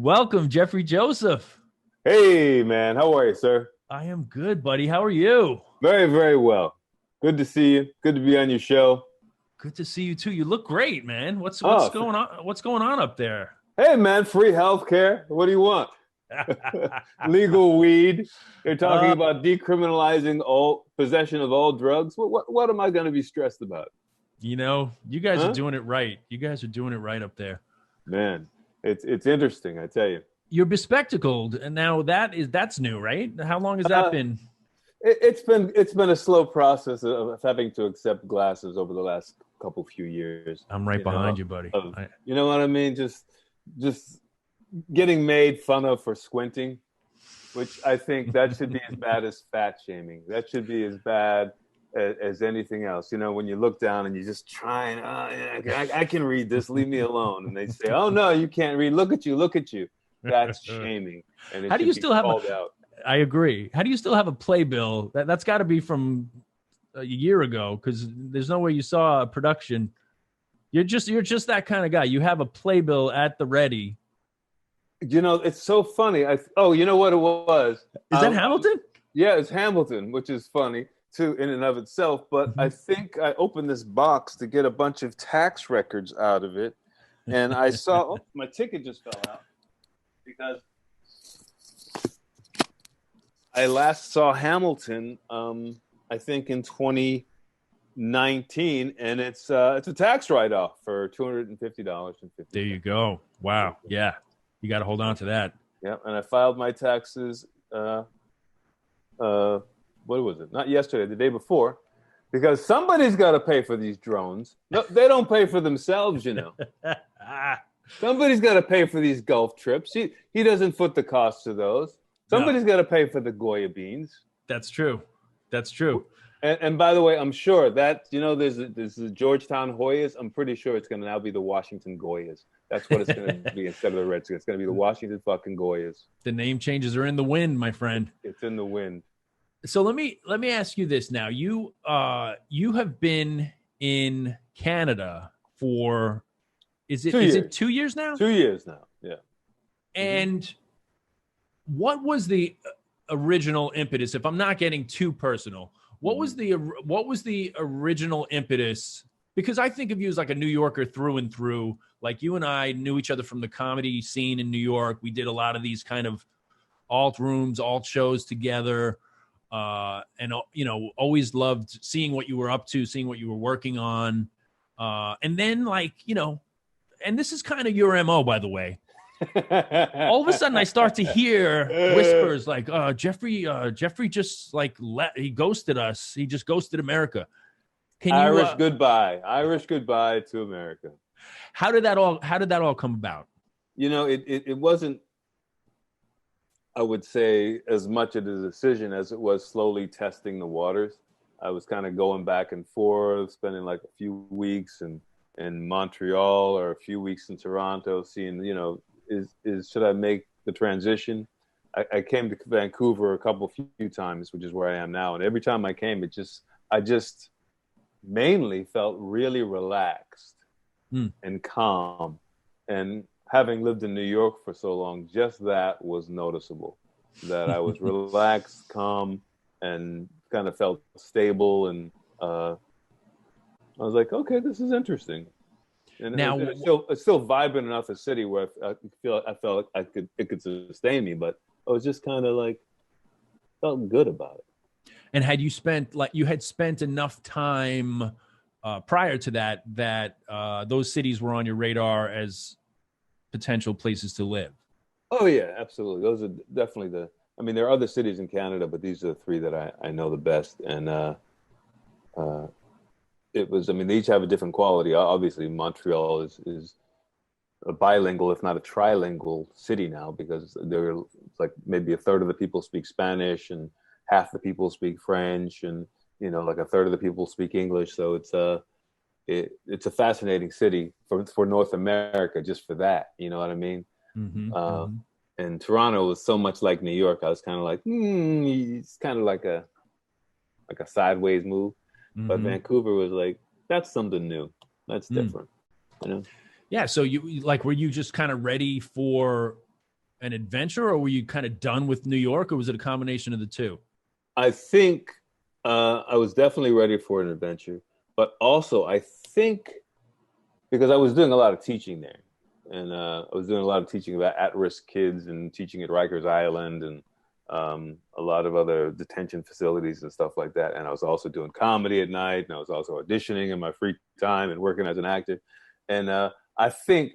Welcome, Jeffrey Joseph. Hey, man. How are you, sir? I am good, buddy. How are you? Very, very well. Good to see you. Good to be on your show. Good to see you too. You look great, man. What's Oh, going on? What's going on up there? hey, man. Free healthcare. What do you want? Legal weed. They're talking uh, about decriminalizing all possession of all drugs. What am I going to be stressed about? you guys are Huh? doing it right. You guys are doing it right up there. Man, it's interesting, I tell you. You're bespectacled, and now that's new, right? How long has that Uh, been? it's been a slow process of having to accept glasses over the last couple few years. I'm right You know, behind you, buddy. you know what I mean? Just getting made fun of for squinting, which I think that should be as bad as fat shaming. That should be as bad as anything else. You know, when you look down and you're just trying, oh, yeah, I can read this, leave me alone. And they say, oh, no, you can't read. Look at you, look at you. That's shaming. And it How do should you be still have? called out. I agree. How do you still have a playbill? That's got to be from a year ago, because there's no way you saw a production. You're just that kind of guy. You have a playbill at the ready. You know, it's so funny. You know what it was? Is that Hamilton? Yeah, it's Hamilton, which is funny too in and of itself. But I think I opened this box to get a bunch of tax records out of it, and I saw my ticket just fell out because I last saw Hamilton. I think in 2019, and it's a tax write-off for $250.50. There you go. Wow. Yeah. You got to hold on to that. Yeah, and I filed my taxes. What was it? Not yesterday, the day before, because somebody's got to pay for these drones. No, they don't pay for themselves, you know. Somebody's got to pay for these Gulf trips. He doesn't foot the cost of those. Somebody's got to pay for the Goya beans. That's true. That's true. And by the way, I'm sure that, you know, there's the Georgetown Hoyas. I'm pretty sure it's going to now be the Washington Goyas. That's what it's going to be instead of the Redskins. It's going to be the Washington fucking Goyas. The name changes are in the wind, my friend. It's in the wind. So let me ask you this now. You have been in Canada for is it 2 years now? 2 years now. Yeah. And what was the original impetus? If I'm not getting too personal, what was the original impetus? Because I think of you as like a New Yorker through and through. Like, you and I knew each other from the comedy scene in New York. We did a lot of these kind of alt rooms, alt shows together. And always loved seeing what you were up to, seeing what you were working on. And then, like, and this is kind of your MO, by the way. All of a sudden I start to hear whispers like, Jeffrey just he ghosted us. He just ghosted America. Irish goodbye to America. How did that all come about? You know, it wasn't, I would say, as much of a decision as it was slowly testing the waters. I was kind of going back and forth, spending like a few weeks in Montreal or a few weeks in Toronto, seeing, should I make the transition? I came to Vancouver a few times, which is where I am now. And every time I came, I just mainly felt really relaxed and calm. And having lived in New York for so long, just that was noticeable, that I was relaxed, calm, and kind of felt stable. And I was like, okay, this is interesting. And Now, it's still vibrant enough a city where I felt like it could sustain me, but I was just kind of like felt good about it. and you had spent enough time prior to that those cities were on your radar as potential places to live. Oh yeah, absolutely. Those are definitely there are other cities in Canada, but these are the three that I know the best. And it was, they each have a different quality. Obviously, Montreal is a bilingual, if not a trilingual city now, because it's like maybe a third of the people speak Spanish and half the people speak French, and like a third of the people speak English. So it's a fascinating city for North America, just for that. You know what I mean? And Toronto was so much like New York. I was kind of like, it's kind of like a sideways move. But Vancouver was like, that's something new. That's different. Yeah. So were you just kind of ready for an adventure, or were you kind of done with New York, or was it a combination of the two? I think I was definitely ready for an adventure, but also I think because I was doing a lot of teaching there, and I was doing a lot of teaching about at-risk kids and teaching at Rikers Island and a lot of other detention facilities and stuff like that. And I was also doing comedy at night, and I was also auditioning in my free time and working as an actor. And I think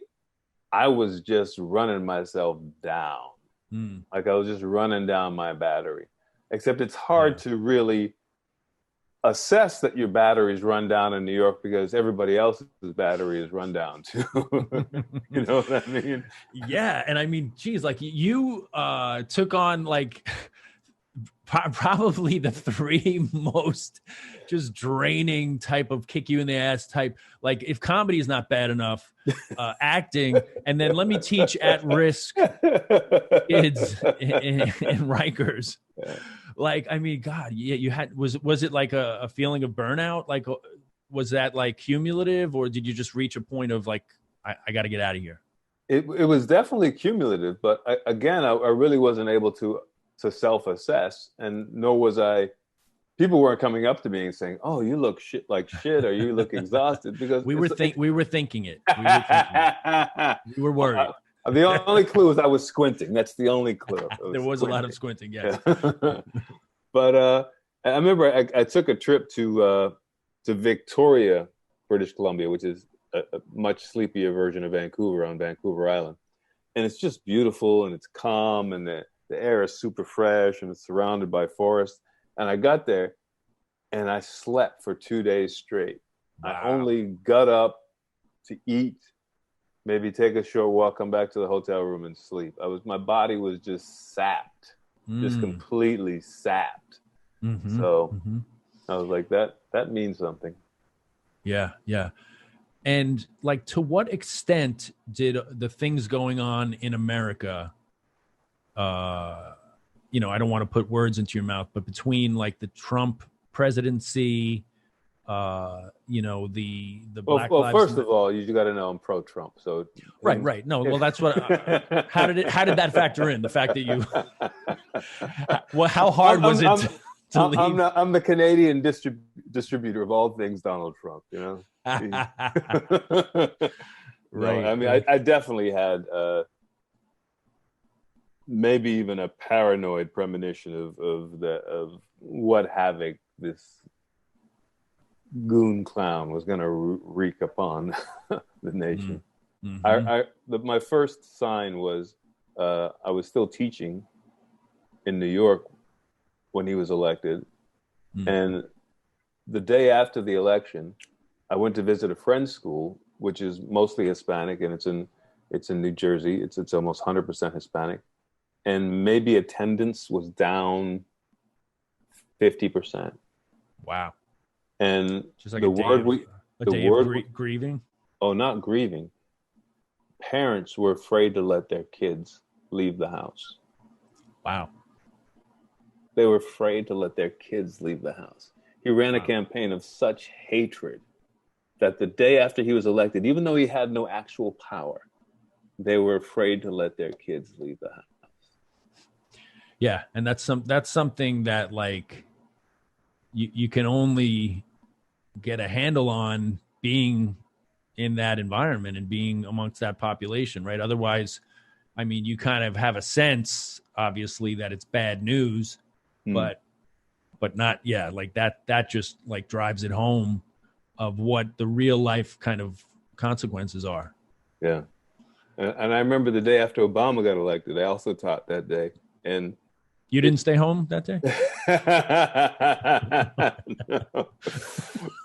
I was just running myself down. Like I was just running down my battery. Except it's hard to really assess that your battery's run down in New York because everybody else's battery is run down too. You know what I mean? Yeah. And I mean, geez, like you took on like probably the three most just draining type of kick you in the ass type. Like if comedy is not bad enough, acting, and then let me teach at-risk kids in Rikers. Yeah. Like, I mean, God, yeah, you had, was it like a feeling of burnout? Like, was that like cumulative, or did you just reach a point of like, I got to get out of here? It was definitely cumulative, but I really wasn't able to self-assess, and nor was I. People weren't coming up to me and saying, "Oh, you look like shit," or "You look exhausted," because we were thinking it. We were worried. The only clue is I was squinting. That's the only clue. There was a lot of squinting, yes. Yeah. But I remember I took a trip to Victoria, British Columbia, which is a much sleepier version of Vancouver on Vancouver Island. And it's just beautiful, and it's calm, and the air is super fresh, and it's surrounded by forest. And I got there, and I slept for 2 days straight. Wow. I only got up to eat, maybe take a short walk, come back to the hotel room and sleep. My body was just sapped, just completely sapped. So I was like, that means something. Yeah. Yeah. And like, to what extent did the things going on in America, you know, I don't want to put words into your mouth, but between like the Trump presidency, you know, the Black well, Lives first of all, you got to know I'm pro-Trump. So right. No, well, that's what. How did that factor in? The fact that you, well, how hard was it to leave? I'm the Canadian distributor of all things Donald Trump. You know. Right. No, I mean, I definitely had maybe even a paranoid premonition of what havoc this goon clown was going to wreak upon the nation. My first sign was I was still teaching in New York when he was elected, and the day after the election, I went to visit a friend's school, which is mostly Hispanic, and it's in New Jersey. It's almost 100% Hispanic, and maybe attendance was down 50%. Wow. And just like grieving. Oh, not grieving. Parents were afraid to let their kids leave the house. Wow. They were afraid to let their kids leave the house. He ran a campaign of such hatred that the day after he was elected, even though he had no actual power, they were afraid to let their kids leave the house. Yeah, and that's something that like you can only get a handle on being in that environment and being amongst that population, right? Otherwise, I mean, you kind of have a sense, obviously, that it's bad news, but not, like that just like drives it home of what the real life kind of consequences are. Yeah. And I remember the day after Obama got elected, I also taught that day. And you didn't stay home that day? No.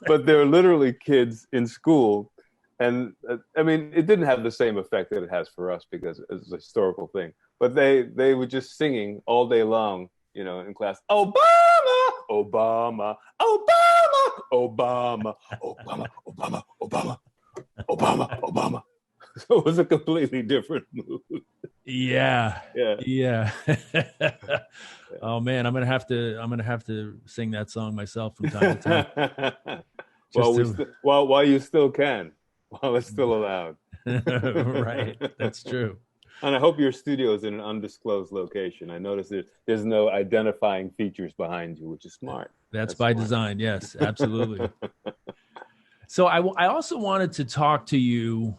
But there were literally kids in school. And I mean, it didn't have the same effect that it has for us because it's a historical thing. But they were just singing all day long, you know, in class, Obama, Obama, Obama, Obama, Obama, Obama, Obama, Obama, Obama. So it was a completely different mood. Yeah. Oh man, I'm gonna have to sing that song myself from time to time. While you still can, while it's still allowed. Right, that's true. And I hope your studio is in an undisclosed location. I noticed there's no identifying features behind you, which is smart. That's by smart design. Yes, absolutely. So I also wanted to talk to you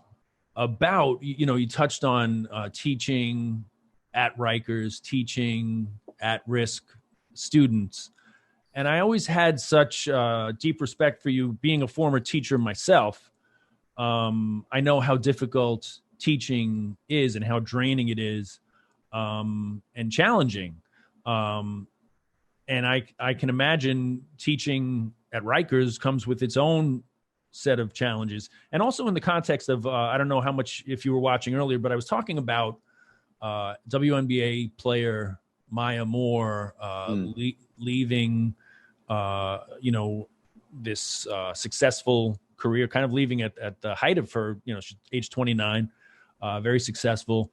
about, you touched on teaching at Rikers, teaching at-risk students. And I always had such deep respect for you, being a former teacher myself. I know how difficult teaching is and how draining it is, and challenging. And I can imagine teaching at Rikers comes with its own set of challenges. And also in the context of, I don't know how much, if you were watching earlier, but I was talking about WNBA player Maya Moore leaving, this successful career, kind of leaving at the height of her, she's age 29, very successful,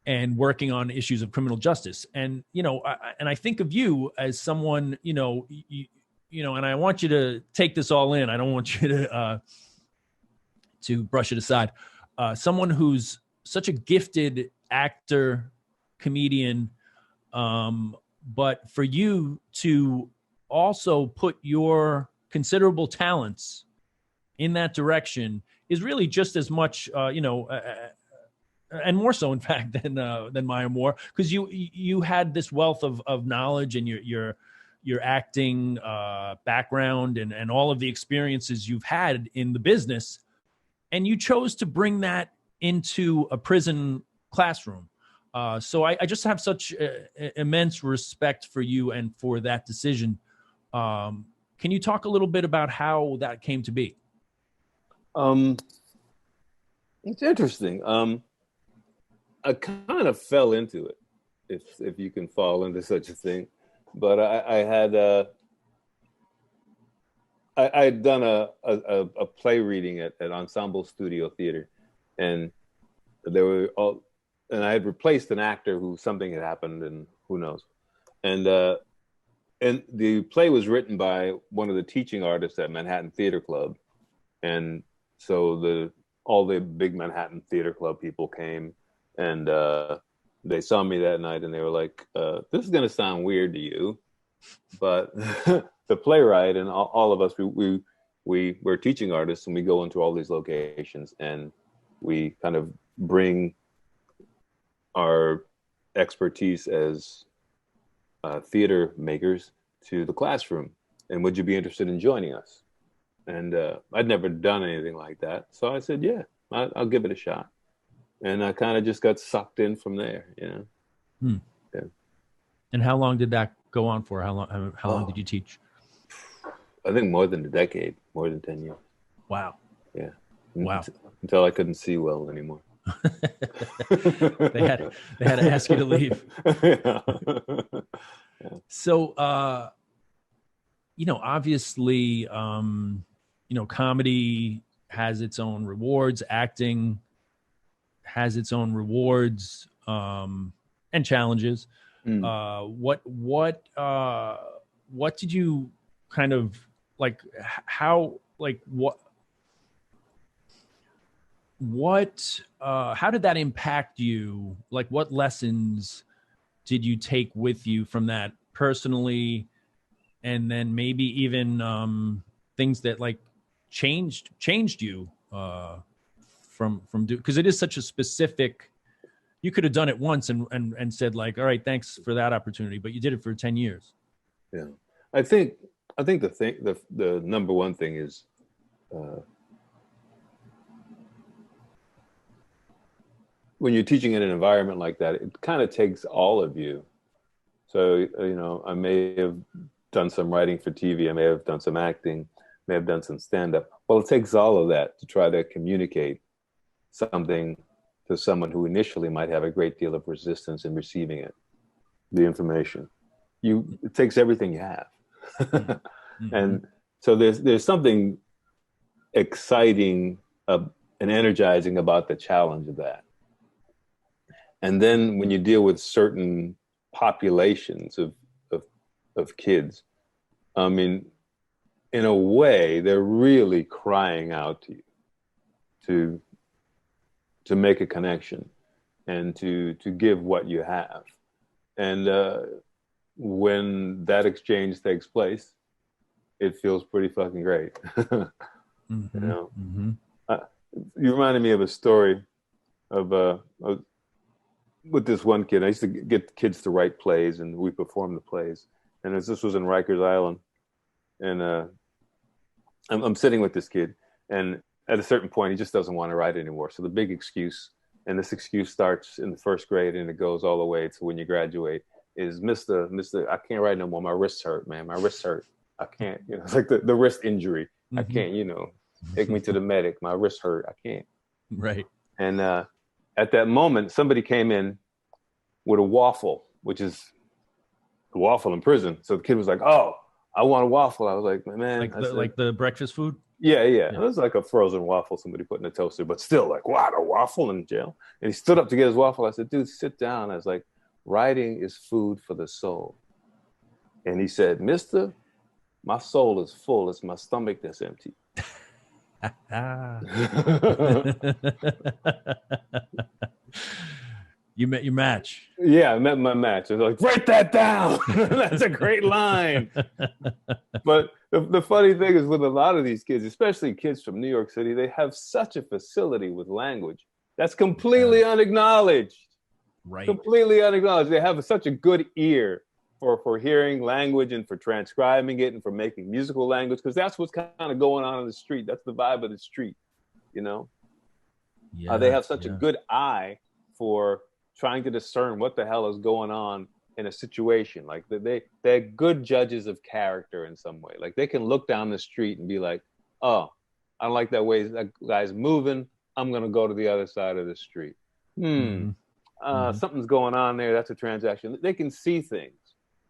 and working on issues of criminal justice. And, I think of you as someone, and I want you to take this all in. I don't want you to brush it aside. Someone who's such a gifted actor, comedian, but for you to also put your considerable talents in that direction is really just as much, and more so, in fact, than Maya Moore, because you had this wealth of knowledge and your acting background and all of the experiences you've had in the business, and you chose to bring that into a prison classroom. So I just have such immense respect for you and for that decision. Can you talk a little bit about how that came to be? It's interesting. I kind of fell into it, if you can fall into such a thing. But I had done a play reading at Ensemble Studio Theater, and I had replaced an actor who something had happened, and who knows. And the play was written by one of the teaching artists at Manhattan Theater Club, and so all the big Manhattan Theater Club people came, and they saw me that night, and they were like, "This is going to sound weird to you, but the playwright and all of us, we're teaching artists, and we go into all these locations, and we kind of bring our expertise as theater makers to the classroom. And would you be interested in joining us?" And I'd never done anything like that, so I said, "Yeah, I'll give it a shot." And I kind of just got sucked in from there, Yeah. And how long did that go on for? How long did you teach? I think more than a decade, more than 10 years. Wow. Yeah. Wow. Until I couldn't see well anymore. they had to ask you to leave. Yeah. So, obviously, comedy has its own rewards. Acting has its own rewards and challenges. What did you kind of like? How how did that impact you? Like, what lessons did you take with you from that personally, and then maybe even things that like changed you from because it is such a specific. You could have done it once and said like, all right, thanks for that opportunity, but you did it for 10 years. Yeah, I think the number one thing is when you're teaching in an environment like that, it kind of takes all of you. So, I may have done some writing for TV, I may have done some acting, may have done some stand-up. Well, it takes all of that to try to communicate something to someone who initially might have a great deal of resistance in receiving it, the information. It takes everything you have. Mm-hmm. And so there's something exciting and energizing about the challenge of that. And then when you deal with certain populations of kids, I mean, in a way, they're really crying out to you to make a connection. and to give what you have. And when that exchange takes place, it feels pretty fucking great. You know, you reminded me of a story of with this one kid. I used to get kids to write plays, and we performed the plays. And this was in Rikers Island, and I'm sitting with this kid, and at a certain point, he just doesn't want to write anymore. So the big excuse, and this excuse starts in the first grade, and it goes all the way to when you graduate, is Mister, I can't write no more. My wrists hurt, man. My wrists hurt. I can't. You know, it's like the wrist injury. I can't. You know, take me to the medic. My wrist hurt. I can't. Right. And at that moment, somebody came in with a waffle, which is a waffle in prison. So the kid was like, "Oh, I want a waffle." I was like, "Man, like the breakfast food." Yeah. It was like a frozen waffle somebody put in a toaster, but still, like, what, a waffle in jail? And he stood up to get his waffle. I said, "Dude, sit down." I was like, "Writing is food for the soul." And he said, "Mister, my soul is full. It's my stomach that's empty." You met your match. Yeah, I met my match. I was like, write that down. That's a great line. But the funny thing is, with a lot of these kids, especially kids from New York City, they have such a facility with language that's completely unacknowledged. Right. Completely unacknowledged. They have such a good ear for hearing language and for transcribing it and for making musical language, because that's what's kind of going on in the street. That's the vibe of the street, you know? Yeah, they have such a good eye for trying to discern what the hell is going on in a situation. Like they're good judges of character in some way. Like they can look down the street and be like, "Oh, I don't like that way that guy's moving. I'm going to go to the other side of the street. Something's going on there. That's a transaction." They can see things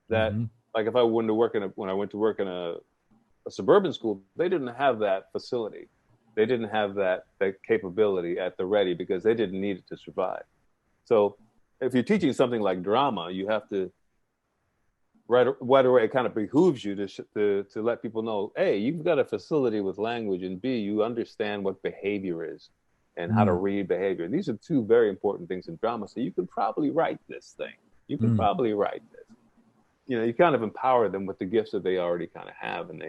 that, like if I went to work when I went to work in a suburban school, they didn't have that facility. They didn't have that capability at the ready because they didn't need it to survive. So if you're teaching something like drama, you have to right away, it kind of behooves you to let people know, A, you've got a facility with language, and B, you understand what behavior is and how to read behavior. These are two very important things in drama. So you can probably write this thing. You can probably write this. You know, you kind of empower them with the gifts that they already kind of have, and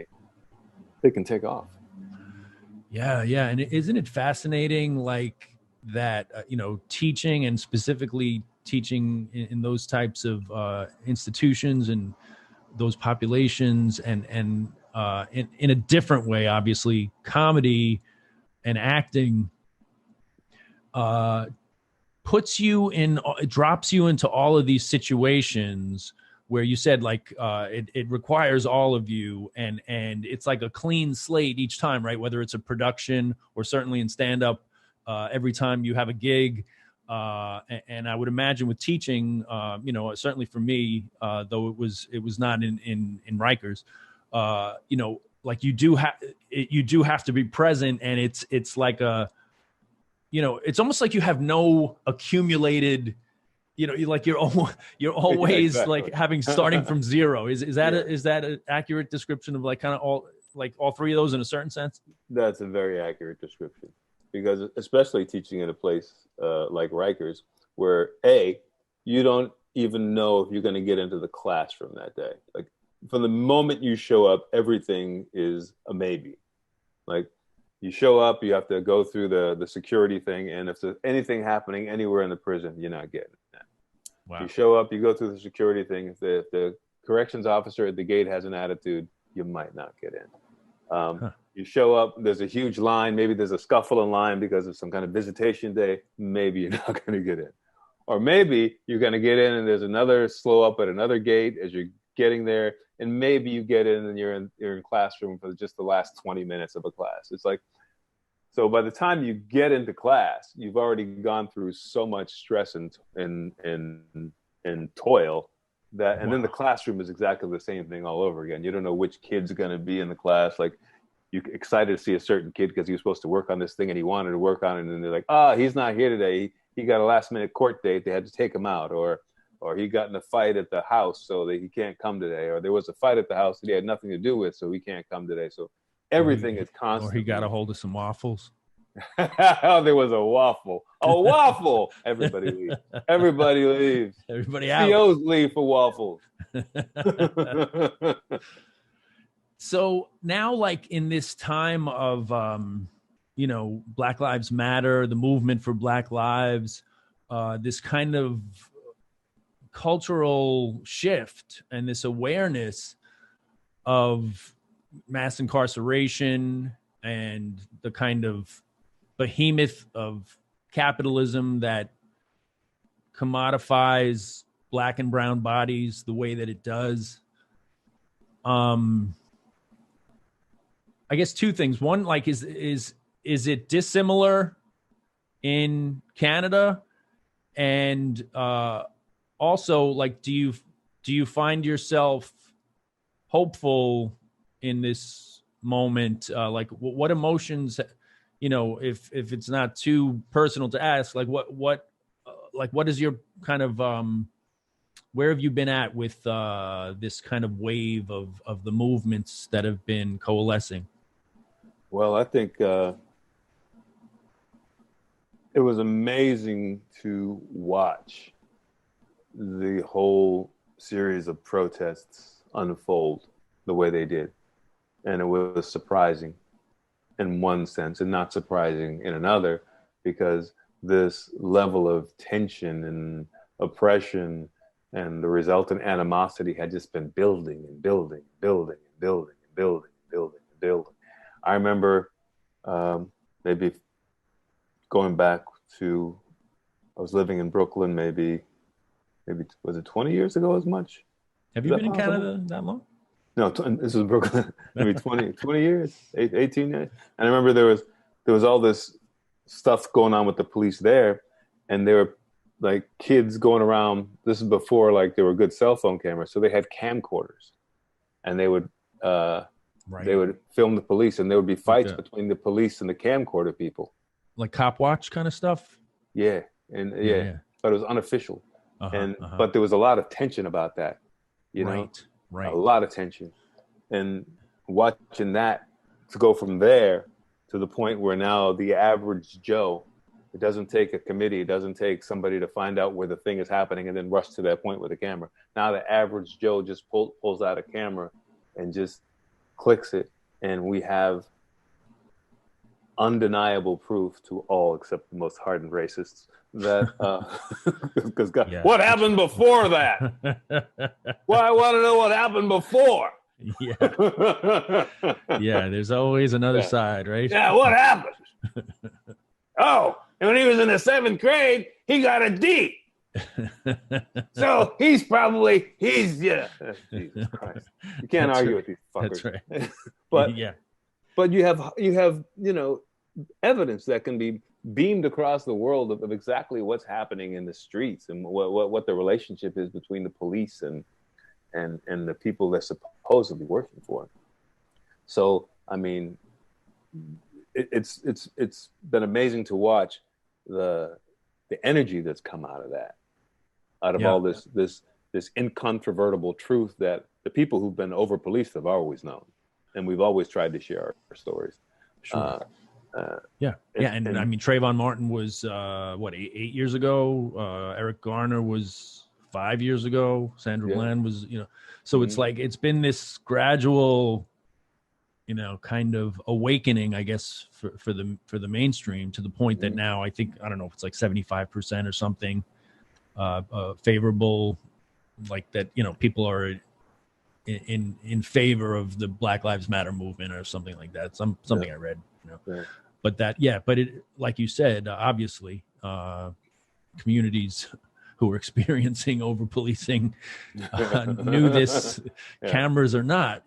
they can take off. Yeah. And isn't it fascinating, like that, teaching, and specifically teaching in those types of institutions and those populations, and in a different way, obviously, comedy and acting drops you into all of these situations where you said, like, it requires all of you, and it's like a clean slate each time, right? Whether it's a production or certainly in stand-up, every time you have a gig. And I would imagine with teaching, certainly for me, though it was not in Rikers, like you do have to be present, and it's like it's almost like you have no accumulated, you're always exactly. Like having starting from zero. Is that an accurate description of like kind of all three of those in a certain sense? That's a very accurate description, because especially teaching in a place like Rikers, where you don't even know if you're going to get into the classroom that day. Like from the moment you show up, everything is a maybe. Like you show up, you have to go through the security thing, and if there's anything happening anywhere in the prison, you're not getting it. Wow. You show up, you go through the security thing. If the corrections officer at the gate has an attitude, you might not get in. You show up, there's a huge line. Maybe there's a scuffle in line because of some kind of visitation day. Maybe you're not going to get in. Or maybe you're going to get in and there's another slow up at another gate as you're getting there. And maybe you get in and you're in classroom for just the last 20 minutes of a class. It's like, so by the time you get into class, you've already gone through so much stress and toil that, and then the classroom is exactly the same thing all over again. You don't know which kid's going to be in the class. Like you're excited to see a certain kid because he was supposed to work on this thing and he wanted to work on it. And then they're like, he's not here today. He got a last minute court date. They had to take him out, or he got in a fight at the house so that he can't come today. Or there was a fight at the house that he had nothing to do with, so he can't come today. So everything is constant. Or he got a hold of some waffles. Oh, there was a waffle. A waffle. Everybody leaves. Everybody leaves. Everybody out. COs leave for waffles. So now, like in this time of, Black Lives Matter, the movement for Black Lives, this kind of cultural shift and this awareness of mass incarceration and the kind of behemoth of capitalism that commodifies Black and brown bodies the way that it does. I guess two things. One, like, is it dissimilar in Canada? And also, like, do you find yourself hopeful in this moment? Like, what emotions, if it's not too personal to ask, like, what is your kind of where have you been at with this kind of wave of the movements that have been coalescing? Well, I think it was amazing to watch the whole series of protests unfold the way they did. And it was surprising in one sense and not surprising in another, because this level of tension and oppression and the resultant animosity had just been building and building, building and building and building and building and building. I remember maybe going back to, I was living in Brooklyn, maybe was it 20 years ago as much? Have you been in Canada that long? No, this was Brooklyn, maybe 20 years, 18 years. And I remember there was all this stuff going on with the police there, and there were like kids going around. This is before like there were good cell phone cameras, so they had camcorders, and they would they would film the police, and there would be fights between the police and the camcorder people, like cop watch kind of stuff. Yeah, and but it was unofficial, but there was a lot of tension about that, right, a lot of tension, and watching that to go from there to the point where now the average Joe, it doesn't take a committee, it doesn't take somebody to find out where the thing is happening and then rush to that point with a camera. Now the average Joe just pulls out a camera and just clicks it, and we have undeniable proof to all except the most hardened racists that because what happened before that? Well, I want to know what happened before. Yeah, there's always another side, right? Yeah, what happened? Oh, and when he was in the 7th grade, he got a D. So he's Jesus Christ. You can't argue with these fuckers. That's right. But you have evidence that can be beamed across the world of exactly what's happening in the streets and what the relationship is between the police and the people they're supposedly working for. So I mean, it's been amazing to watch the energy that's come out of that, all this incontrovertible truth that the people who've been over policed have always known, and we've always tried to share our stories. Sure. And I mean, Trayvon Martin was 8 years ago. Eric Garner was 5 years ago. Sandra Bland was, so it's like it's been this gradual, kind of awakening, I guess, for the mainstream, to the point that now I think, I don't know if it's like 75% or something favorable, like that, people are in favor of the Black Lives Matter movement or something like that. Something I read, But it, like you said, obviously, communities who were experiencing over policing knew this. Cameras or not,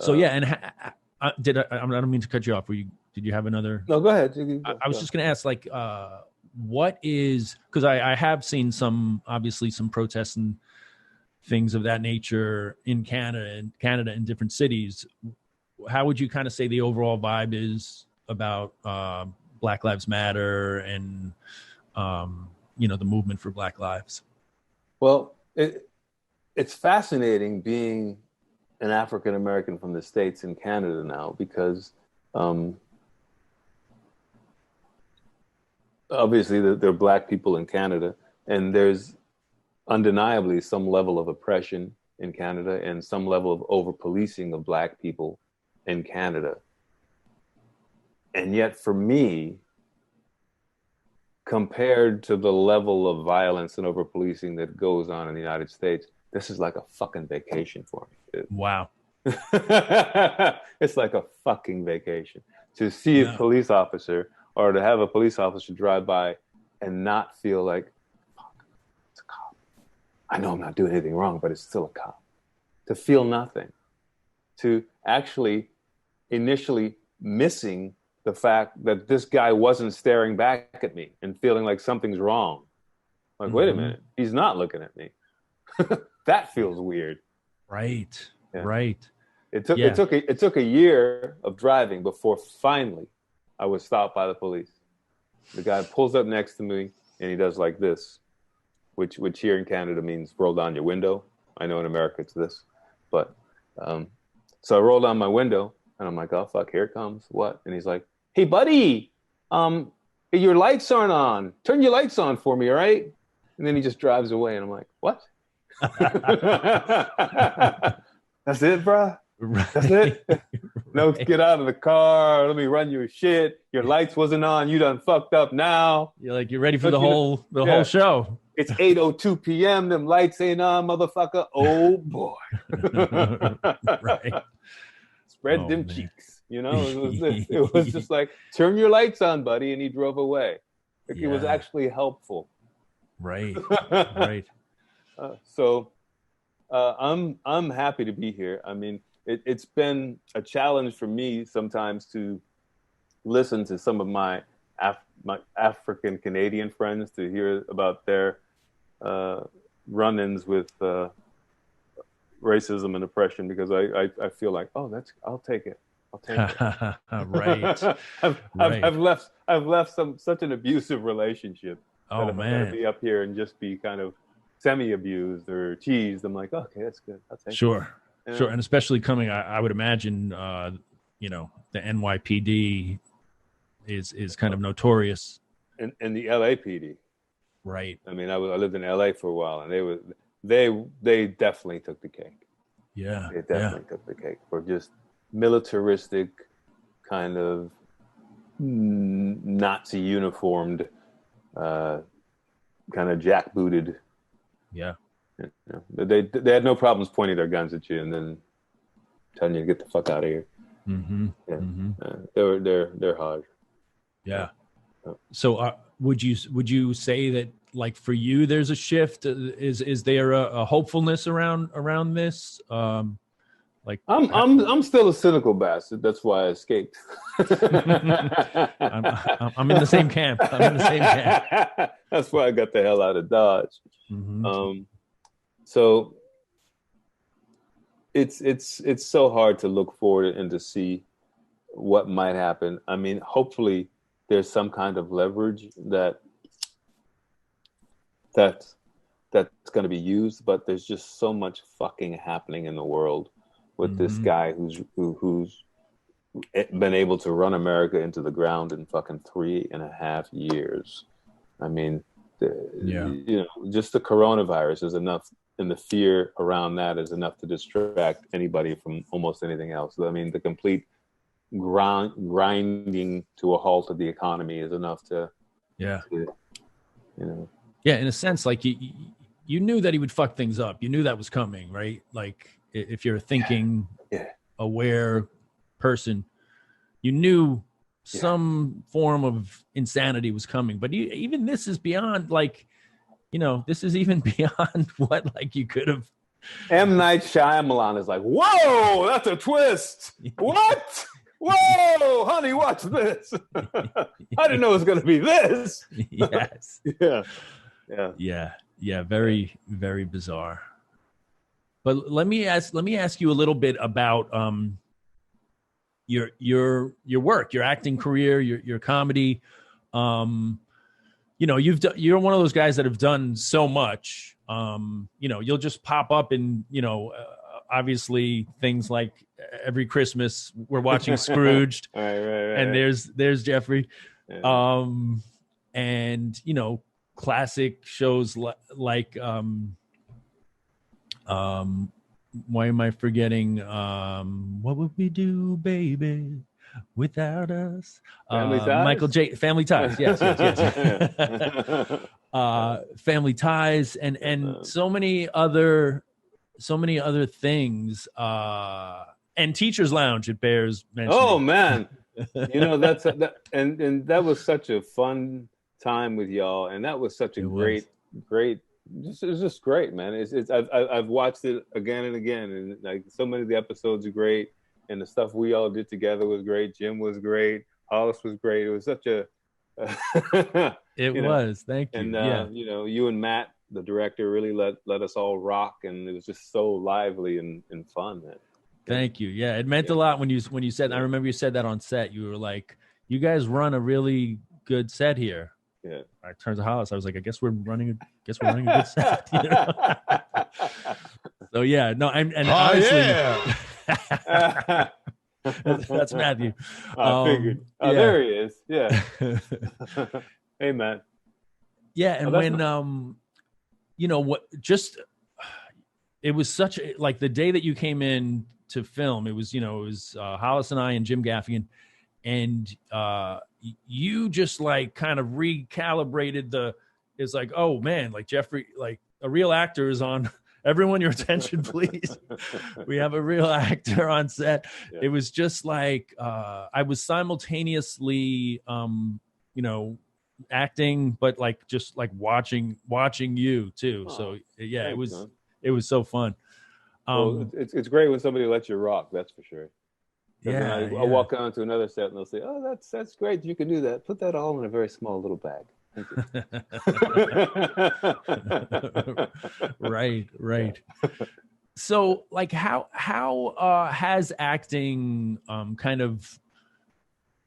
So and I don't mean to cut you off. Did you have another? No, go ahead. I was just going to ask, like, what is, because I have seen some protests and things of that nature in Canada in different cities. How would you kind of say the overall vibe is about Black Lives Matter and the movement for Black Lives? Well, it's fascinating being an African American from the States in Canada now, because obviously there are black people in Canada, and there's undeniably some level of oppression in Canada and some level of over-policing of black people in Canada. And yet for me, compared to the level of violence and over-policing that goes on in the United States, this is like a fucking vacation for me. Wow. It's like a fucking vacation to see a police officer, or to have a police officer drive by and not feel like, fuck, it's a cop. I know I'm not doing anything wrong, but it's still a cop. To feel nothing. To actually initially missing the fact that this guy wasn't staring back at me and feeling like something's wrong. Like, wait a minute, he's not looking at me. That feels weird. Right. Yeah. Right. It took a year of driving before finally I was stopped by the police. The guy pulls up next to me and he does like this, which here in Canada means roll down your window. I know in America it's this, but so I roll down my window and I'm like, oh fuck, here it comes. What? And he's like, hey buddy, your lights aren't on. Turn your lights on for me, all right? And then he just drives away and I'm like, what? That's it, bro? Right. That's it? No, right. Get out of the car. Let me run your shit. Your lights wasn't on. You done fucked up now. You're like, you're ready for the whole show. It's 8:02 p.m. Them lights ain't on, motherfucker. Oh, boy. Right. Spread them cheeks. You know, it was just like, turn your lights on, buddy. And he drove away. It was actually helpful. Right. Right. So I'm happy to be here. I mean, it's been a challenge for me sometimes to listen to some of my African Canadian friends, to hear about their run-ins with racism and oppression, because I feel like, I'll take it. Right. I've left such an abusive relationship. Oh, that man. I'm gonna be up here and just be kind of semi-abused or teased. I'm like, okay, that's good. I'll take it. Sure. And especially coming, I would imagine, the NYPD is kind of notorious. And the LAPD. Right. I mean, I lived in LA for a while, and they definitely took the cake. Yeah. They definitely took the cake for just militaristic, kind of Nazi uniformed, kind of jackbooted. Yeah. You know, they had no problems pointing their guns at you and then telling you to get the fuck out of here. Mm-hmm. Yeah. Mm-hmm. They're hard. Yeah. So would you say that, like, for you there's a shift? Is there a hopefulness around this? Like, I'm still a cynical bastard. That's why I escaped. I'm in the same camp. That's why I got the hell out of Dodge. Mm-hmm. So it's so hard to look forward and to see what might happen. I mean, hopefully there's some kind of leverage that's going to be used, but there's just so much fucking happening in the world with this guy who's been able to run America into the ground in fucking 3.5 years. I mean, just the coronavirus is enough, and the fear around that is enough to distract anybody from almost anything else. I mean, the complete grinding to a halt of the economy is enough to, in a sense, like you knew that he would fuck things up. You knew that was coming, right? Like, if you're a thinking, aware person, you knew some form of insanity was coming. But even this is beyond, like, this is even beyond what, like, you could have. M. Night Shyamalan is like, whoa, that's a twist. What? Whoa, honey, watch this. I didn't know it was going to be this. Yes. Yeah. Very, very bizarre. But let me ask you a little bit about your work, your acting career, your comedy. You're one of those guys that have done so much. You'll just pop up in, obviously things like every Christmas we're watching Scrooged, right. And there's Jeffrey. and classic shows like why am I forgetting? What would we do, baby, without us? Family Ties? Michael J. Family Ties. Yes. Family Ties, and so many other things. And Teachers Lounge, it bears mentioning. Oh man, that's and that was such a fun time with y'all, and that was such a great. It was just great, man. I've watched it again and again, and like so many of the episodes are great, and the stuff we all did together was great. Jim was great, Hollis was great. It was such a it was. Thank you. And you and Matt, the director, really let us all rock, and it was just so lively and fun, man. Thank you. Yeah, it meant a lot when you said. I remember you said that on set. You were like, "You guys run a really good set here." Yeah. I turned to Hollis. I was like, "I guess we're running a good set." So yeah, no, and honestly, that's Matthew. I figured. Oh, there he is. Yeah. Hey, man. Yeah, and when it was such like the day that you came in to film, it was Hollis and I and Jim Gaffigan, and you just like kind of recalibrated it's like, oh man, like Jeffrey, like a real actor is on. Everyone, your attention, please. We have a real actor on set. Yeah. It was just like I was simultaneously acting, but like just like watching you too. Oh, so yeah, it was so fun. Well, it's great when somebody lets you rock. That's for sure. Yeah, I walk on to another set and they'll say, "Oh, that's great. You can do that. Put that all in a very small little bag." Thank you. Right. So, like, how has acting kind of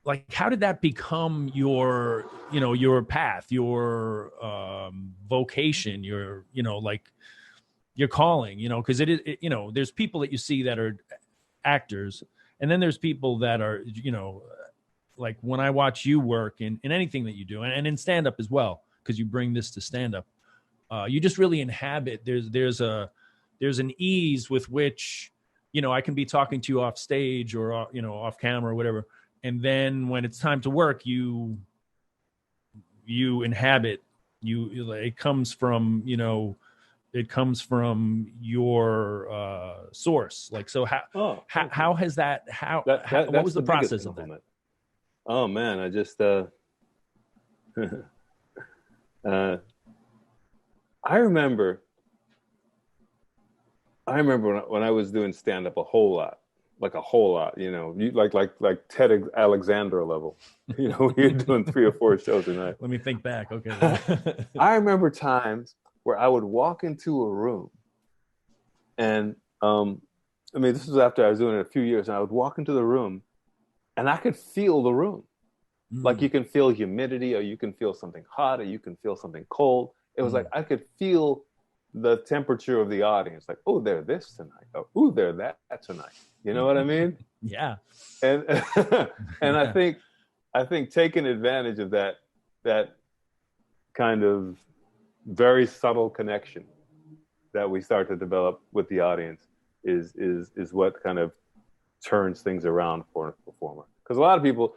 like how did that become your path, your vocation, your like your calling? Because it is there's people that you see that are actors, and then there's people that are like when I watch you work in anything that you do, and in stand-up as well, because you bring this to stand-up, you just really inhabit. There's an ease with which, I can be talking to you off stage or, off camera or whatever. And then when it's time to work, you inhabit, it comes from your source. Like, so how has that, what was the process of that? Oh man, I just I remember when I was doing stand-up a whole lot, like Ted Alexandro level. You're doing 3 or 4 shows a night. Let me think back. Okay. I remember times where I would walk into a room, and this was after I was doing it a few years, and I would walk into the room, and I could feel the room. Like you can feel humidity, or you can feel something hot, or you can feel something cold. It was like I could feel the temperature of the audience. Like, oh, they're this tonight. Oh, ooh, they're that tonight. You know what I mean? Yeah. And and I think taking advantage of that kind of very subtle connection that we start to develop with the audience is what kind of turns things around for a performer. Because a lot of people,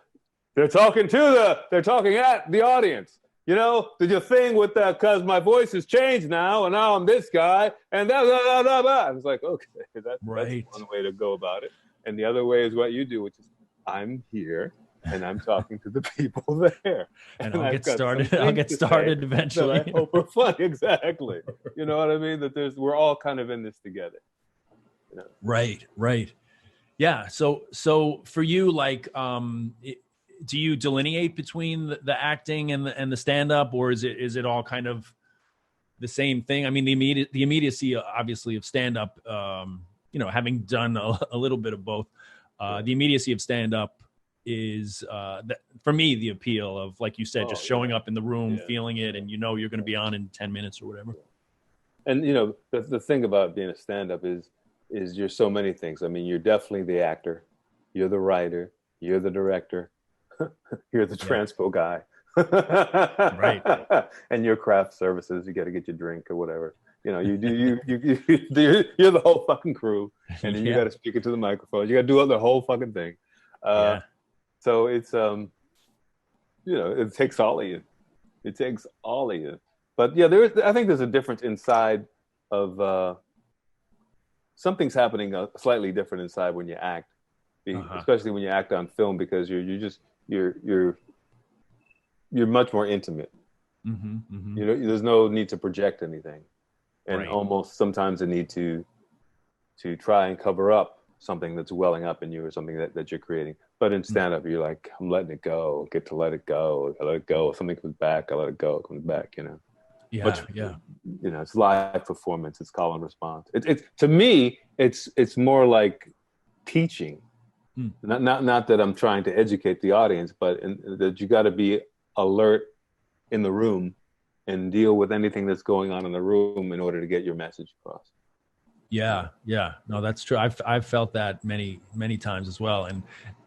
they're talking at the audience. Did you thing with that? Because my voice has changed now, and now I'm this guy, and blah, blah, blah, blah. I was like, okay, that's one way to go about it. And the other way is what you do, which is I'm here, and I'm talking to the people there. And I'll get started. I'll get started eventually. I hope we're fun. Exactly. You know what I mean? That we're all kind of in this together. Right. Yeah. So for you, like, do you delineate between the acting and the stand-up, or is it all kind of the same thing? I mean, the immediacy, obviously, of stand-up, having done a little bit of both, the immediacy of stand-up is, for me, the appeal of, like you said, just showing up in the room, feeling it, and you're going to be on in 10 minutes or whatever. And, the thing about being a stand-up is you're so many things. I mean, you're definitely the actor, you're the writer, you're the director, you're the transpo guy. Right. And your craft services, you got to get your drink or whatever. You know, you're the whole fucking crew, and then you got to speak into the microphone. You got to do the whole fucking thing. So it's it takes all of you. It takes all of you. But yeah, I think there's a difference inside of something's happening slightly different inside when you act, especially when you act on film, because you're much more intimate. There's no need to project anything, and almost sometimes a need to try and cover up something that's welling up in you or something that you're creating. But in stand-up, you're like, I'm letting it go. Get to let it go. I let it go. If something comes back, I let it go. It comes back. It's live performance. It's call and response. It's to me, it's more like teaching. Not that I'm trying to educate the audience, but that you got to be alert in the room and deal with anything that's going on in the room in order to get your message across. Yeah. No, that's true. I've felt that many times as well, and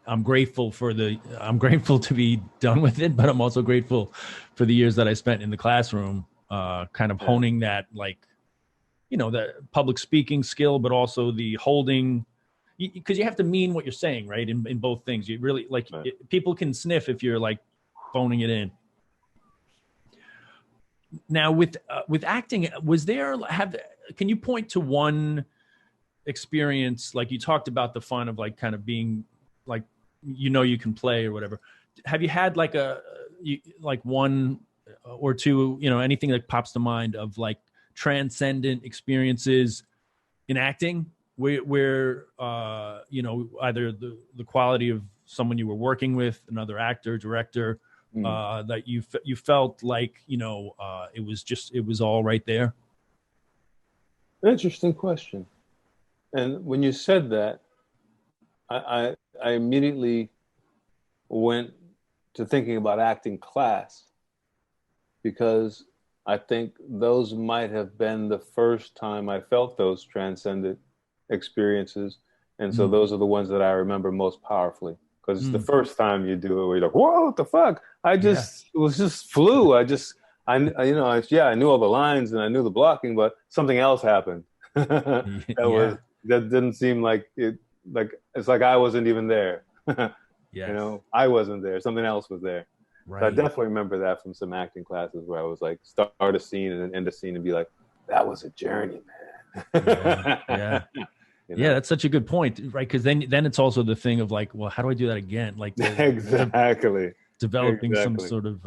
I'm grateful to be done with it, but I'm also grateful for the years that I spent in the classroom, kind of honing that, like, the public speaking skill, but also the holding, because you have to mean what you're saying, right? In both things, you really people can sniff if you're like phoning it in. Now with acting, can you point to one experience, like you talked about the fun of like kind of being like, you can play or whatever. Have you had like one or two, anything that pops to mind of like transcendent experiences in acting where either the quality of someone you were working with, another actor, director, that you felt like, it was all right there? Interesting question. And when you said that, I immediately went to thinking about acting class, because I think those might have been the first time I felt those transcendent experiences. And so those are the ones that I remember most powerfully, because it's the first time you do it where you're like, whoa, what the fuck? It was just flew. I knew all the lines and I knew the blocking, but something else happened. That didn't seem like it. Like it's like I wasn't even there. I wasn't there. Something else was there. Right. So I definitely remember that from some acting classes where I was like, start a scene and then end a scene and be like, that was a journey, man. Yeah, that's such a good point, right? Because then it's also the thing of like, well, how do I do that again? Like exactly developing some sort of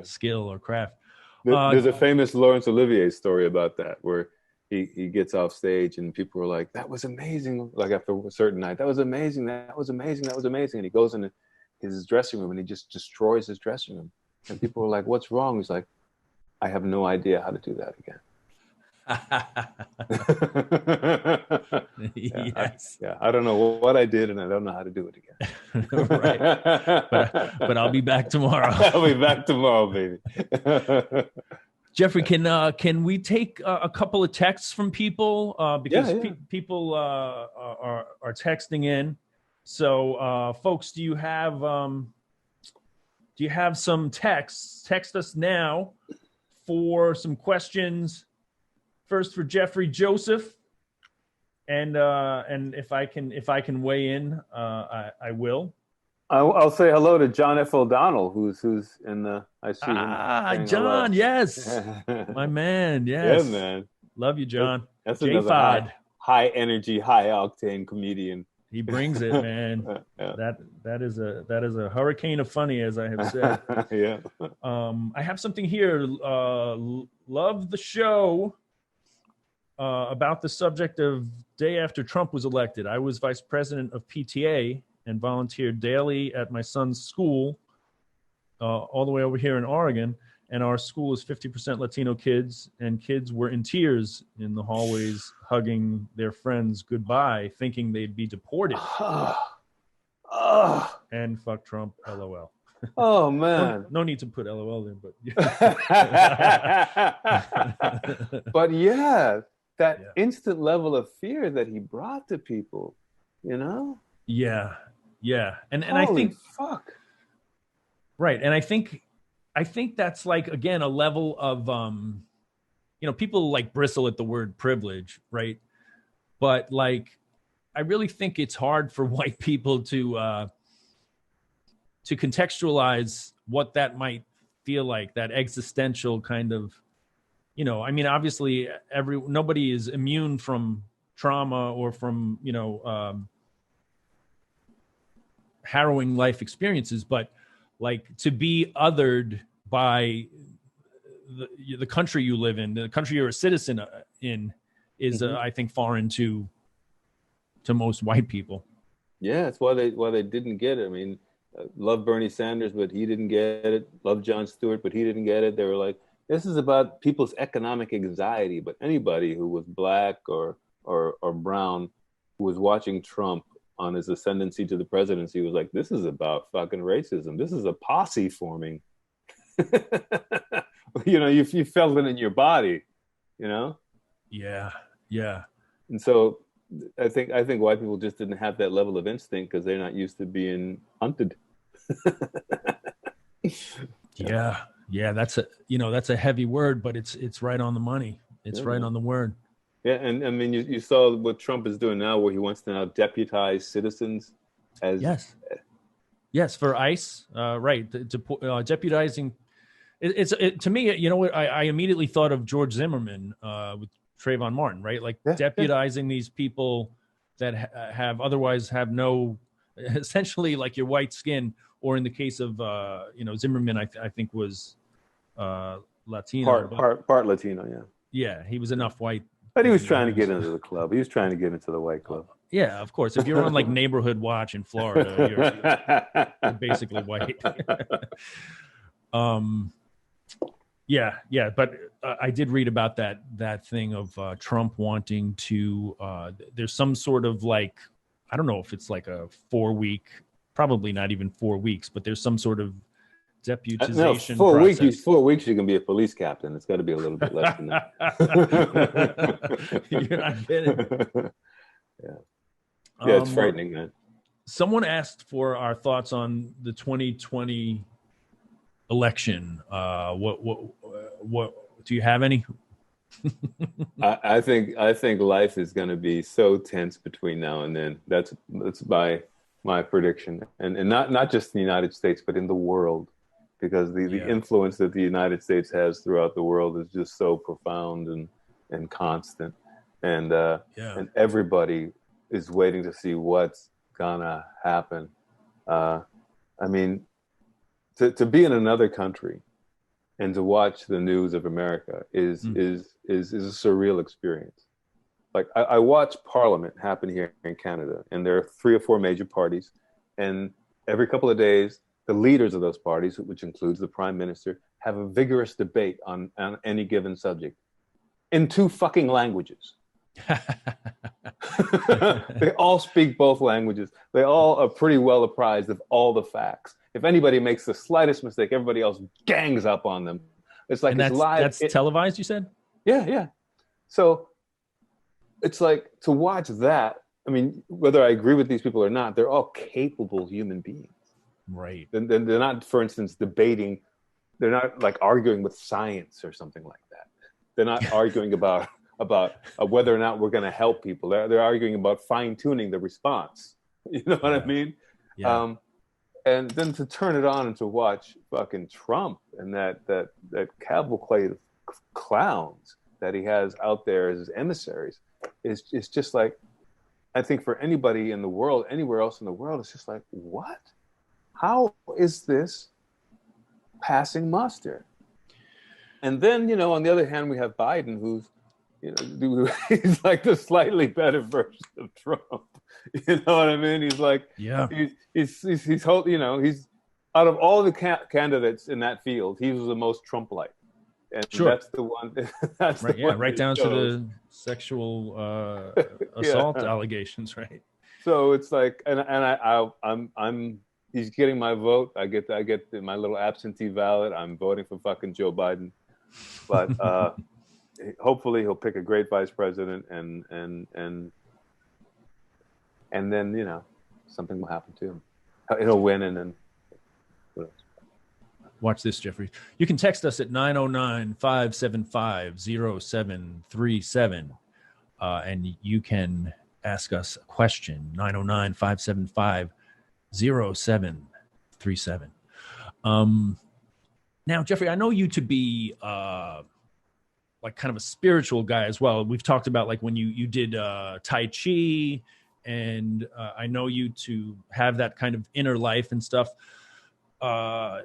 skill or craft. There's a famous Laurence Olivier story about that, where he gets off stage and people are like, that was amazing. Like after a certain night, that was amazing. And he goes in his dressing room and he just destroys his dressing room. And people are like, what's wrong? He's like, I have no idea how to do that again. I don't know what I did, and I don't know how to do it again. Right. But I'll be back tomorrow. I'll be back tomorrow, baby. Jeffrey, can we take a couple of texts from people, because people are texting in. So, folks, do you have some texts? Text us now for some questions. First for Jeffrey Joseph, and if I can weigh in, I will. I'll say hello to John F. O'Donnell, who's in the. I see him. John, yes, my man, yes, yeah, man, love you, John. That's another high energy, high octane comedian. He brings it, man. That is a hurricane of funny, as I have said. Yeah. I have something here. Love the show. About the subject of day after Trump was elected. I was vice president of PTA and volunteered daily at my son's school, all the way over here in Oregon. And our school is 50% Latino kids, and kids were in tears in the hallways, hugging their friends goodbye, thinking they'd be deported. And fuck Trump, LOL. Oh, man. No need to put LOL in, but. But that instant level of fear that he brought to people, Yeah. And Holy I think. Fuck. Right. And I think I think that's like, again, a level of, people like bristle at the word privilege, right? But like, I really think it's hard for white people to contextualize what that might feel like, that existential kind of, I mean, obviously nobody is immune from trauma or from, harrowing life experiences, but like to be othered by the country you live in, the country you're a citizen in, is I think foreign to most white people. Yeah, that's why they didn't get it. I mean, love Bernie Sanders, but he didn't get it. Love Jon Stewart, but he didn't get it. They were like, this is about people's economic anxiety. But anybody who was black or brown who was watching Trump on his ascendancy to the presidency was like, this is about fucking racism. This is a posse forming. You felt it in your body, Yeah. And so I think white people just didn't have that level of instinct because they're not used to being hunted. Yeah. That's a heavy word, but it's right on the money. It's right on the word. Yeah, and I mean, you saw what Trump is doing now, where he wants to now deputize citizens as yes, for ICE, right? To deputizing. To me, I immediately thought of George Zimmerman with Trayvon Martin, right? Like deputizing these people that otherwise have no, essentially like your white skin, or in the case of Zimmerman, I think was Latino, part Latino, yeah. Yeah, he was enough white. But he was trying to get into the club. He was trying to get into the white club. Yeah, of course. If you're on like Neighborhood Watch in Florida, you're basically white. Yeah. But I did read about that thing of Trump wanting to. There's some sort of like, I don't know if it's like a 4-week, probably not even 4 weeks, but there's some sort of deputization. No, 4 weeks. 4 weeks, you can be a police captain. It's got to be a little bit less than that. You're not kidding. Yeah, it's frightening, man. Someone asked for our thoughts on the 2020 election. What do you have any? I think life is going to be so tense between now and then. That's my prediction, and not just in the United States, but in the world, because the influence that the United States has throughout the world is just so profound and constant, and everybody is waiting to see what's gonna happen. I mean, to be in another country and to watch the news of America is a surreal experience. Like I watch Parliament happen here in Canada, and there are 3 or 4 major parties, and every couple of days, the leaders of those parties, which includes the Prime Minister, have a vigorous debate on any given subject in 2 fucking languages. They all speak both languages. They all are pretty well apprised of all the facts. If anybody makes the slightest mistake, everybody else gangs up on them. It's like it's live. That's televised, you said? Yeah. So it's like, to watch that. I mean, whether I agree with these people or not, they're all capable human beings. Right. They're not, for instance, debating. They're not like arguing with science or something like that. They're not arguing about whether or not we're going to help people. They're arguing about fine tuning the response. You know what I mean? Yeah. And then to turn it on and to watch fucking Trump and that cavalcade of clowns that he has out there as his emissaries is just like, I think for anybody in the world, anywhere else in the world, it's just like, what? How is this passing muster? And then, on the other hand, we have Biden, who's, he's like the slightly better version of Trump. You know what I mean? He's like, he's out of all the candidates in that field, he was the most Trump-like. And that's the one. That's right. The one right down to the sexual assault allegations, right? So it's like, I'm. He's getting my vote. I get my little absentee ballot. I'm voting for fucking Joe Biden, but hopefully he'll pick a great vice president, and then something will happen to him. He'll win, and then. Watch this, Jeffrey. You can text us at 909-575-0737. And you can ask us a question, 909-575-0737. Now, Jeffrey, I know you to be like kind of a spiritual guy as well. We've talked about like when you did Tai Chi, and I know you to have that kind of inner life and stuff. I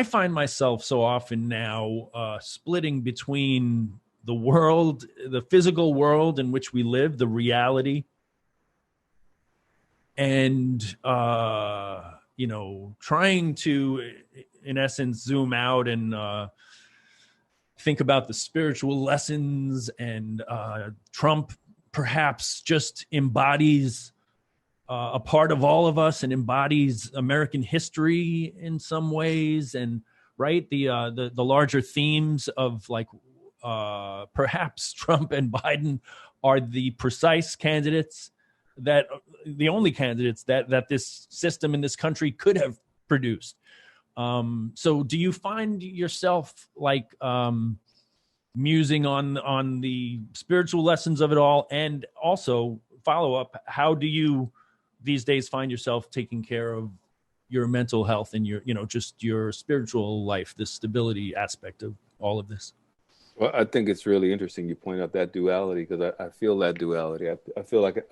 find myself so often now splitting between the world, the physical world in which we live, the reality, and, trying to, in essence, zoom out and think about the spiritual lessons. And Trump perhaps just embodies a part of all of us and embodies American history in some ways. And right, the larger themes of like, perhaps Trump and Biden are the precise candidates, that the only candidates that this system in this country could have produced. So do you find yourself like musing on the spiritual lessons of it all? And also follow up, how do you these days find yourself taking care of your mental health and your, just your spiritual life, the stability aspect of all of this? Well, I think it's really interesting you point out that duality, because I feel that duality. I feel like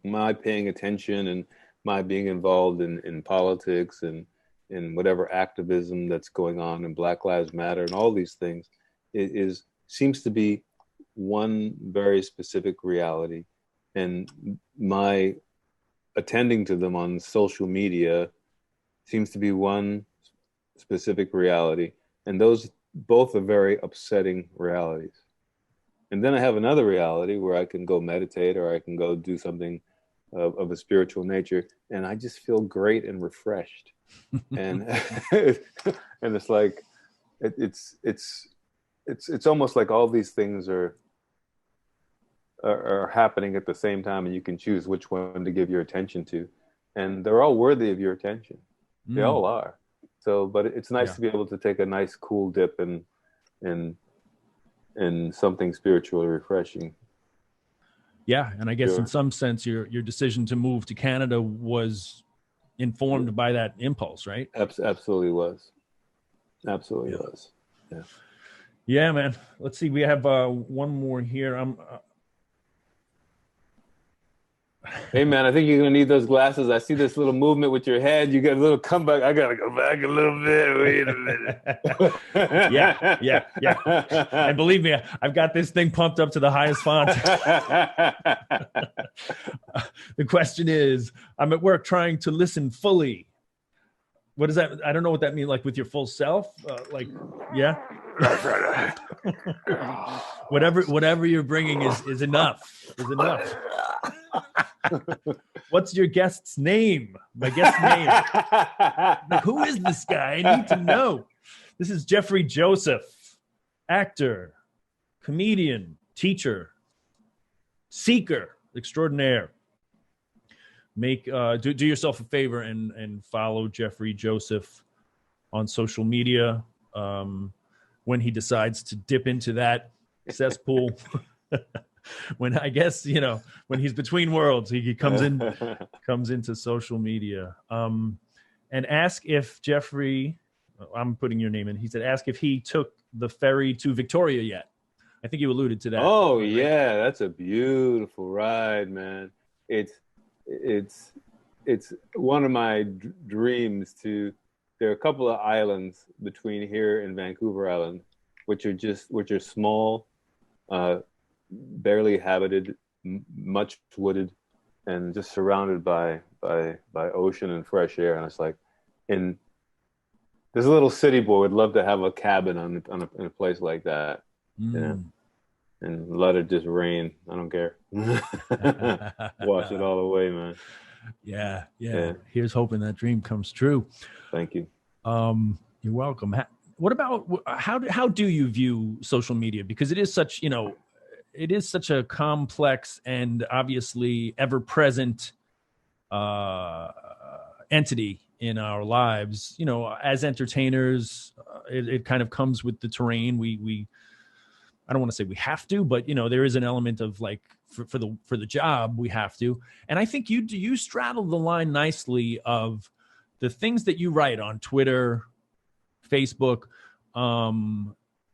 my paying attention and my being involved in politics and in whatever activism that's going on in Black Lives Matter and all these things seems to be one very specific reality. And my attending to them on social media seems to be one specific reality. And those both are very upsetting realities. And then I have another reality where I can go meditate or I can go do something of a spiritual nature, and I just feel great and refreshed. And and it's like it's almost like all these things are happening at the same time, and you can choose which one to give your attention to, and they're all worthy of your attention. They all are. So, but it's nice to be able to take a nice cool dip in something spiritually refreshing. Yeah, and I guess in some sense, your decision to move to Canada was informed by that impulse, right? Absolutely was. Absolutely was. Yeah. Yeah, man. Let's see. We have one more here. Hey, man, I think you're going to need those glasses. I see this little movement with your head. You got a little comeback. I got to go back a little bit. Wait a minute. Yeah. And believe me, I've got this thing pumped up to the highest font. The question is, I'm at work trying to listen fully. What does that? I don't know what that means. Like with your full self? Yeah. Whatever you're bringing is enough. Is enough. What's your guest's name? My guest's name. Like, who is this guy? I need to know. This is Jeffrey Joseph, actor, comedian, teacher, seeker extraordinaire. Do yourself a favor and follow Jeffrey Joseph on social media when he decides to dip into that cesspool. When I guess, when he's between worlds, he comes into social media. And ask if Jeffrey, I'm putting your name in. He said, ask if he took the ferry to Victoria yet. I think you alluded to that. Oh, yeah. That's a beautiful ride, man. It's one of my dreams to, there are a couple of islands between here and Vancouver Island, which are small, barely habited, much wooded, and just surrounded by ocean and fresh air. And it's like, this little city boy would love to have a cabin in a place like that. And let it just rain. I don't care. Wash it all away, man. Yeah. Here's hoping that dream comes true. Thank you. You're welcome. What about how do you view social media? Because it is such, it is such a complex and obviously ever-present entity in our lives. You know, as entertainers, it kind of comes with the terrain. We I don't want to say we have to, but you know, there is an element of like for the job we have to. And I think you straddle the line nicely of the things that you write on Twitter, Facebook.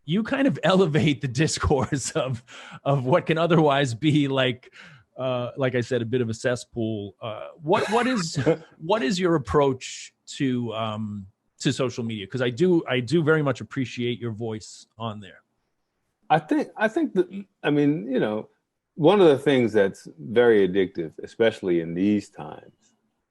You kind of elevate the discourse of what can otherwise be like I said, a bit of a cesspool. What is your approach to social media? Because I do very much appreciate your voice on there. I think that, I mean, you know, one of the things that's very addictive, especially in these times,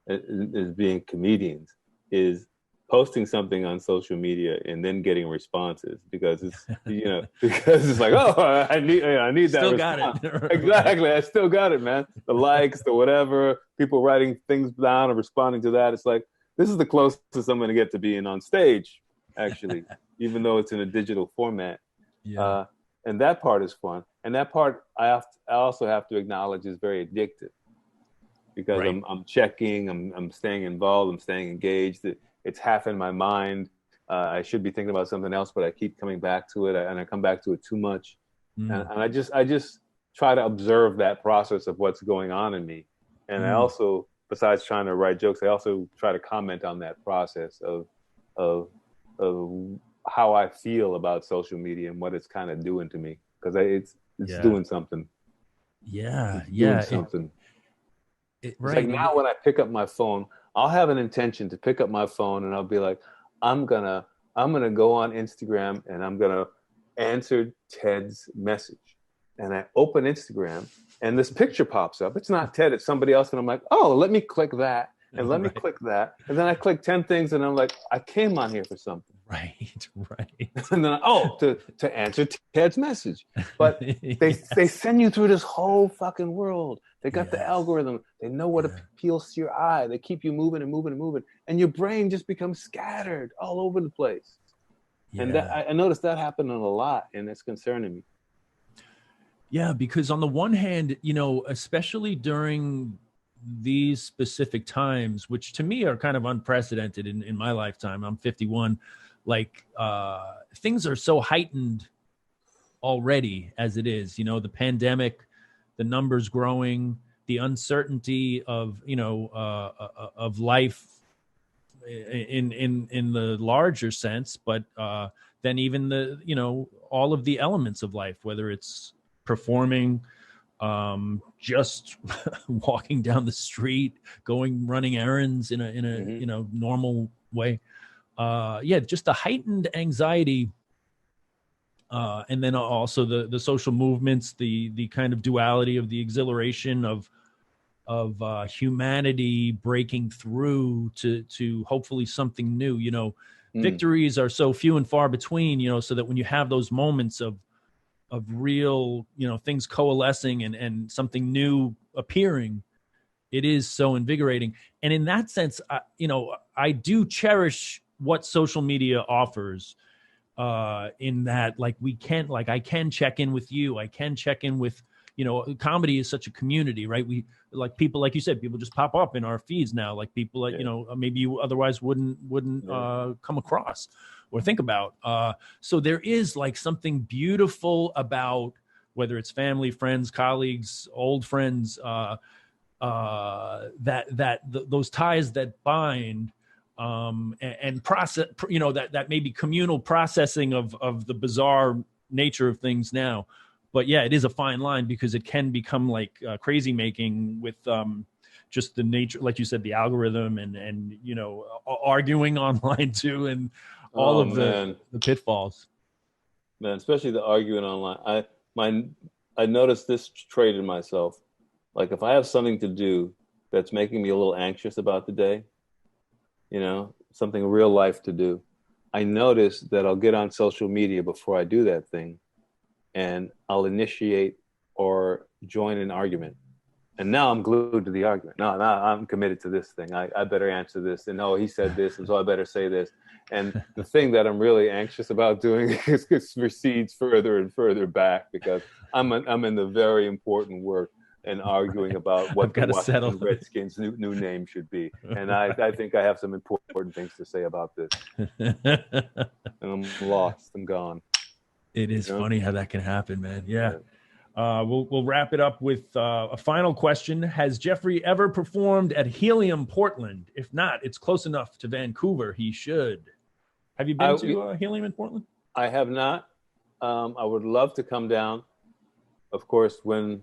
is being comedians, is posting something on social media and then getting responses, because it's, you know, because it's like, oh, I need that Still response. got it. Exactly. I still got it, man. The likes, the whatever, people writing things down and responding to that. It's like, this is the closest I'm going to get to being on stage, actually, even though it's in a digital format. Yeah. And that part is fun. And that part I also have to acknowledge is very addictive, because Right. I'm checking, I'm staying involved, I'm staying engaged. It's half in my mind. I should be thinking about something else, but I keep coming back to it, and I come back to it too much. And I just try to observe that process of what's going on in me. And I also, besides trying to write jokes, I also try to comment on that process of how I feel about social media and what it's kind of doing to me, because it's doing something. Yeah, it's doing something. Right. It's like now when I pick up my phone, I'll have an intention to pick up my phone and I'll be like, I'm gonna go on Instagram and I'm gonna answer Ted's message. And I open Instagram and this picture pops up. It's not Ted, it's somebody else. And I'm like, oh, let me click that. And let me click that. And then I click 10 things and I'm like, I came on here for something. Right. And then, to answer Ted's message. But they send you through this whole fucking world. They got the algorithm. They know what appeals to your eye. They keep you moving and moving and moving. And your brain just becomes scattered all over the place. Yeah. And I noticed that happening a lot, and it's concerning me. Yeah, because on the one hand, you know, especially during these specific times, which to me are kind of unprecedented in my lifetime. I'm 51. Like things are so heightened already as it is, you know, the pandemic, the numbers growing, the uncertainty of, you know, of life in the larger sense, but then even the, you know, all of the elements of life, whether it's performing, just walking down the street, running errands in a you know, normal way. Just the heightened anxiety, and then also the social movements, the kind of duality of the exhilaration of humanity breaking through to hopefully something new. You know, victories are so few and far between. You know, so that when you have those moments of real, you know, things coalescing and something new appearing, it is so invigorating. And in that sense, you know, I do cherish what social media offers, in that, like, I can check in with you. I can check in with, you know, comedy is such a community, right? We, like, people, like you said, people just pop up in our feeds now, like people that, you know, maybe you otherwise wouldn't come across or think about. So there is like something beautiful about, whether it's family, friends, colleagues, old friends, those ties that bind, and process, you know, that maybe communal processing of the bizarre nature of things now. But yeah, it is a fine line, because it can become like crazy making with just the nature, like you said, the algorithm and you know, arguing online too, and all of the pitfalls. Man, especially the arguing online. I noticed this trait in myself. Like, if I have something to do that's making me a little anxious about the day, you know, something real life to do, I notice that I'll get on social media before I do that thing, and I'll initiate or join an argument. And now I'm glued to the argument. No, I'm committed to this thing. I better answer this. And he said this, and so I better say this. And the thing that I'm really anxious about doing recedes further and further back, because I'm in the very important work. and arguing about what the Washington Redskins' new name should be. And I think I have some important things to say about this. And I'm lost. I'm gone. It is funny how that can happen, man. Yeah. We'll wrap it up with a final question. Has Jeffrey ever performed at Helium Portland? If not, it's close enough to Vancouver. He should. Have you been to Helium in Portland? I have not. I would love to come down. Of course, when,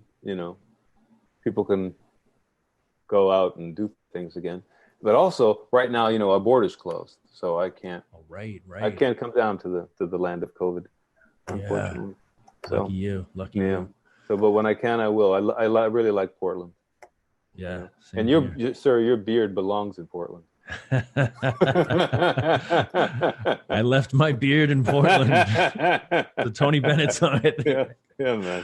people can go out and do things again. But also, right now, our border's closed. So I can't. Oh, right. I can't come down to the land of COVID, unfortunately. Yeah. So, lucky you. So, but when I can, I will. I really like Portland. Yeah. And your beard belongs in Portland. I left my beard in Portland. The Tony Bennett summit. Yeah, man.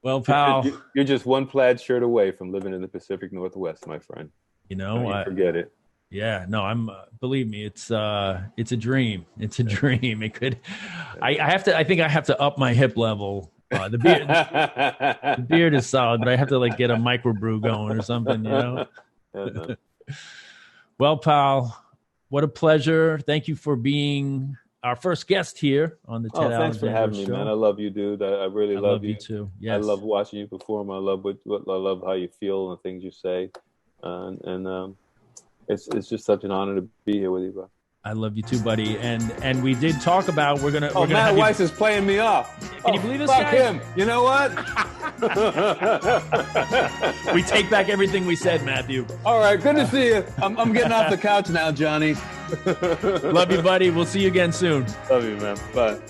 Well, pal, you're just one plaid shirt away from living in the Pacific Northwest, my friend. Forget it. Yeah, no, believe me, it's a dream. It's a dream. It could. I think I have to up my hip level. The beard is solid, but I have to get a microbrew going or something, Yeah, well, pal, what a pleasure. Thank you for being our first guest here on the Ted Thanks for having me, man. I love you, dude. I really love you. You too. Yes. I love watching you perform. I love I love how you feel and the things you say. It's just such an honor to be here with you, bro. I love you too, buddy. And we did talk about we're gonna. Matt Weiss is playing me off. Can you believe this fuck guy? Him. You know what? We take back everything we said, Matthew. All right, good to see you. I'm getting off the couch now, Johnny. Love you, buddy. We'll see you again soon. Love you, man. Bye.